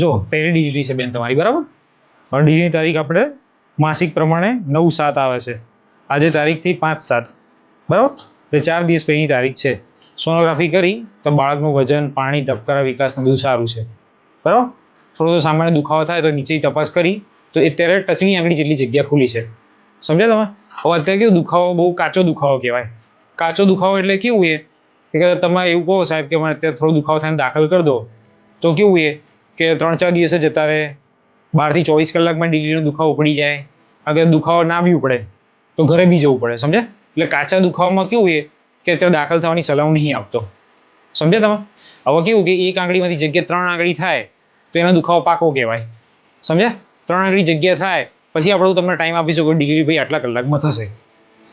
જો પહેલી ડિલિવરી છે બેન તમારી, બરાબર. અને ડિલિવરીની તારીખ આપણે માસિક પ્રમાણે 9/7 આવે છે. આજે તારીખથી 5/7, બરાબર. એટલે 4 દિવસ પહેલી તારીખ છે. સોનોગ્રાફી કરી તો બાળકનું વજન, પાણી, ધબકારા, વિકાસ બધું સારું છે, બરાબર. થોડો સામાન્ય દુખાવો થાય તો નીચેની તપાસ કરી તો અત્યારે ટચની આંગળી જેટલી જગ્યા ખુલી છે. સમજ્યા તમે? હવે અત્યારે કેવું દુખાવો બહુ કાચો દુખાવો કહેવાય. કાચો દુખાવો એટલે કેવું કે તમે એવું કહો સાહેબ કે મને અત્યારે થોડો દુખાવો થાય દાખલ કરી દો, તો કેવું કે 3-4 દિવસે જતા રહે, 12 થી 24 કલાકમાં ડિલિવરીનો દુખાવો ઉપડી જાય. અગર દુખાવો ના બી ઉપડે તો ઘરે બી જવું પડે, સમજ્યા? એટલે કાચા દુખાવામાં કેવું કે અત્યારે દાખલ થવાની સલાહ નહીં આપતો. સમજ્યા તમે? હવે કેવું કે એક આંગળીમાંથી જગ્યા 3 આંગળી થાય તો એનો દુખાવો પાકો કહેવાય. સમજ્યા? 3 આંગળી જગ્યા થાય પછી આપણે તમને ટાઈમ આપીશું કે ડિલિવરી ભાઈ આટલા કલાકમાં થશે.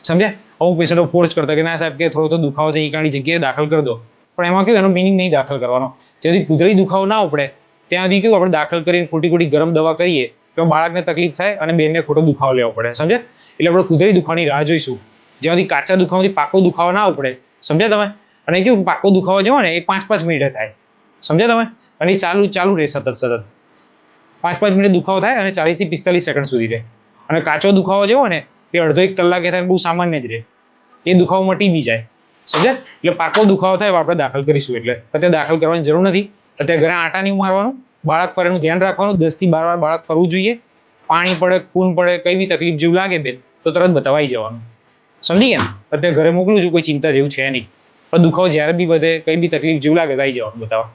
સમજ્યા? અમુક પેશન્ટો ફોર્સ કરતા કે ના સાહેબ કે થોડો તો દુખાવો છે, એક આંગળી જગ્યાએ દાખલ કરી દો. પણ એમાં કેવું એનો મિનિંગ નહીં દાખલ કરવાનો. જ્યાં સુધી કુદરતી દુખાવો ના ઉપડે ત્યાં સુધી કેવું આપણે દાખલ કરીને ખોટી ગરમ દવા કરીએ તો બાળકને તકલીફ થાય અને બેનને ખોટો દુખાવો લેવો પડે. સમજ્યા? એટલે આપણે કુદરતી દુખાવાની રાહ જોઈશું. જ્યાં સુધી કાચા દુખાવાથી પાકો દુખાવો ના ઉપડે. સમજ્યા તમે? અને કેવું પાકો દુખાવો જેવો ને એ 5-5 મિનિટે થાય. સમજ્યા તમે? અને એ ચાલુ રહે સતત 5-5 મિનિટ દુખાવો થાય અને 40 થી 45 સેકન્ડ સુધી રહે. અને કાચો દુખાવો જેવો ને એ અડધો 1 કલાકે થાય, બહુ સામાન્ય જ રહે. એ દુખાવો મટી બી જાય. સમજ્યા? એટલે પાકો દુખાવો થાય આપણે દાખલ કરીશું. એટલે અત્યારે દાખલ કરવાની જરૂર નથી. અત્યારે ઘરે આટા નહીં મારવાનું, બાળક ફરે એનું ધ્યાન રાખવાનું. 10 થી 12 વાર બાળક ફરવું જોઈએ. પાણી પડે, ખૂન પડે, કઈ બી તકલીફ જેવું લાગે બેન તો તરત બતાવાઈ જવાનું. સમજી ગયા? અત્યારે ઘરે મોકલું છું, કોઈ ચિંતા જેવું છે નહીં. પણ દુખાવો જ્યારે બી વધે, કઈ બી તકલીફ જેવું લાગે તો આવી જવાનું બતાવવા.